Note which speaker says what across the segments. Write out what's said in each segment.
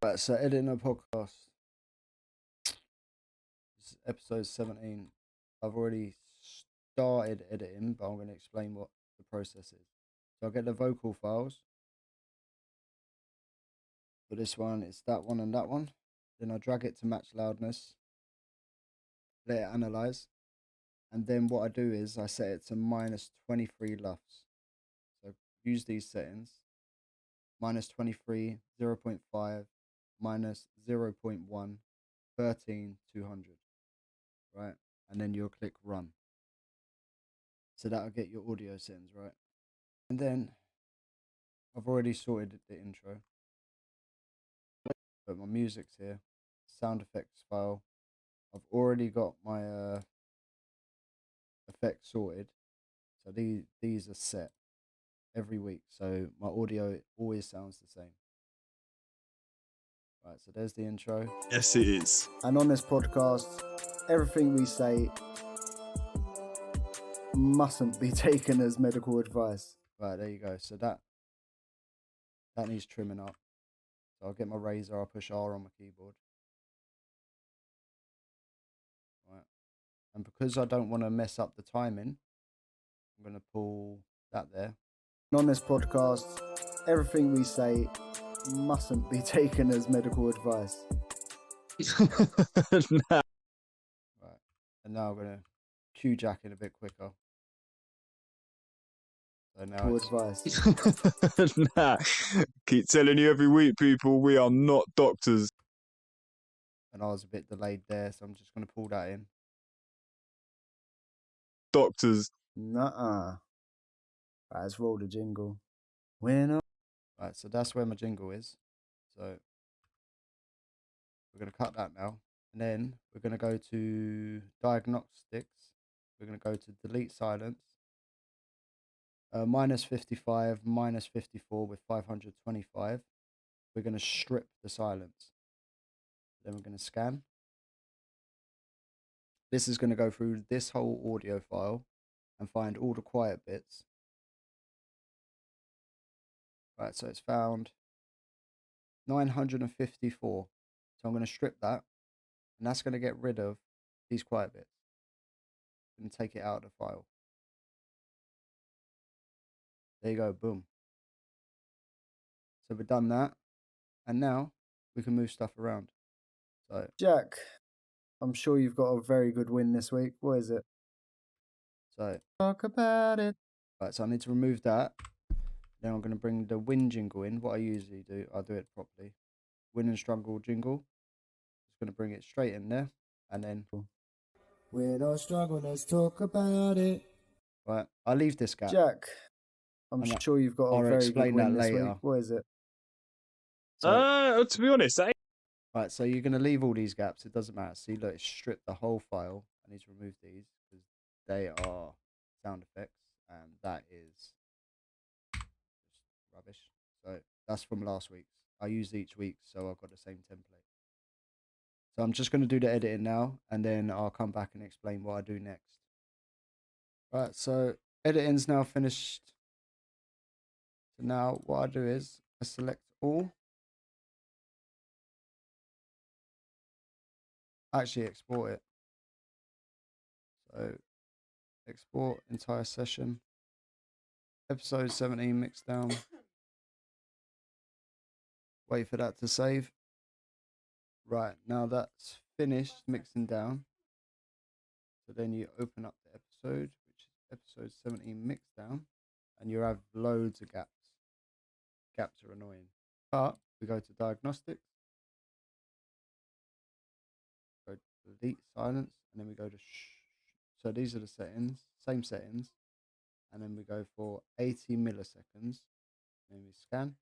Speaker 1: Right, so editing a podcast. This is episode 17. I've already started editing, but I'm going to explain what the process is. So I'll get the vocal files. For this one, it's that one and that one. Then I drag it to match loudness. Let it analyze. And then what I do is I set it to minus 23 LUFS. So use these settings. Minus 23, 0.5, minus 0.1, 13, 200. Right? And then you'll click run. So that'll get your audio settings right. And then I've already sorted the intro. But my music's here. Sound effects file. I've already got my effects sorted. So these are set every week. So my audio always sounds the same. Right, so there's the intro.
Speaker 2: Yes, it is.
Speaker 1: And on this podcast, everything we say mustn't be taken as medical advice. Right, there you go. So that needs trimming up. So I'll get my razor, I'll push R on my keyboard. Right. And because I don't want to mess up the timing, I'm going to pull that there. And on this podcast, everything we say mustn't be taken as medical advice.
Speaker 2: Nah.
Speaker 1: Right. And now I'm going to cue jack it a bit quicker. So now it's
Speaker 2: advice. Nah. Keep telling you every week, people, we are not doctors.
Speaker 1: And I was a bit delayed there, so I'm just going to pull that in.
Speaker 2: Doctors.
Speaker 1: Nuh-uh. Right, let's roll the jingle. Right, so that's where my jingle is. So we're going to cut that now. And then we're going to go to diagnostics. We're going to go to delete silence. Minus 55, minus 54 with 525. We're going to strip the silence. Then we're going to scan. This is going to go through this whole audio file and find all the quiet bits. Right, so it's found 954. So I'm going to strip that, and that's going to get rid of these quiet bits. I'm going to take it out of the file. There you go, boom. So we've done that, and now we can move stuff around. So Jack, I'm sure you've got a very good win this week. What is it? So talk about it. Right, so I need to remove that. Then I'm going to bring the win jingle in. What I usually do, I'll do it properly. Win and struggle jingle. Just going to bring it straight in there, and then win or struggle, let's talk about it. Right, I'll leave this gap. Jack, I'm sure you've got a very good win this week. What is it?
Speaker 2: So, to be honest,
Speaker 1: right, so you're going to leave all these gaps. It doesn't matter. See, look, it's stripped the whole file. I need to remove these because they are sound effects, and that is just rubbish. So that's from last week's. I use each week, so I've got the same template. So I'm just going to do the editing now, and then I'll come back and explain what I do next. Right, so editing's now finished. So now what I do is I select all. Actually export it. So export entire session. Episode 17 mixed down. Wait for that to save. Right, now that's finished mixing down. So then you open up the episode, which is episode 17 mixed down, and you have loads of gaps. Gaps are annoying. But we go to diagnostics, go to delete silence, and then we go to so these are the settings, same settings, and then we go for 80 milliseconds, then we scan.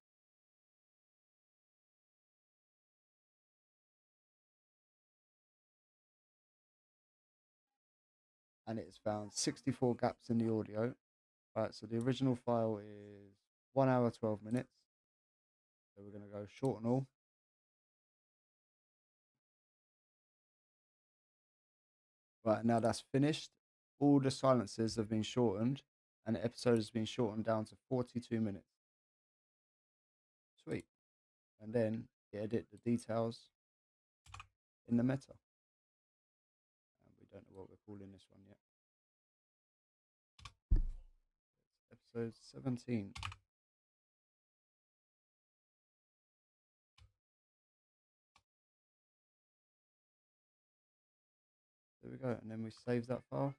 Speaker 1: And it's found 64 gaps in the audio. Right, so the original file is 1 hour 12 minutes. So we're going to go shorten all. Right, now that's finished. All the silences have been shortened, and the episode has been shortened down to 42 minutes. Sweet. And then edit the details in the meta. And we don't know what we're calling this one yet. It's episode 17. There we go, and then we save that file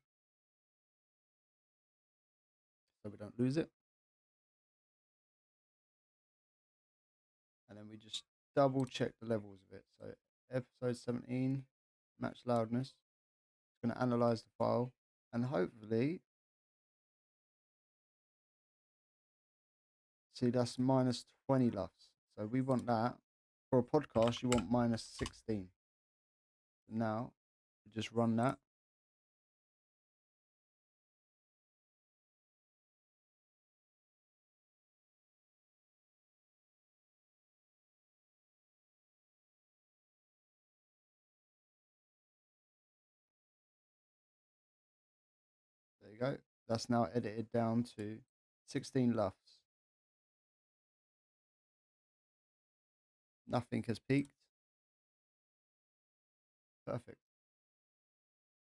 Speaker 1: so we don't lose it. And then we just double check the levels of it. So episode 17, match loudness. It's going to analyze the file, and hopefully, see, that's minus 20 LUFS. So we want that. For a podcast, you want minus 16. So now, we just run that. There you go. That's now edited down to 16 LUFS. Nothing has peaked. Perfect.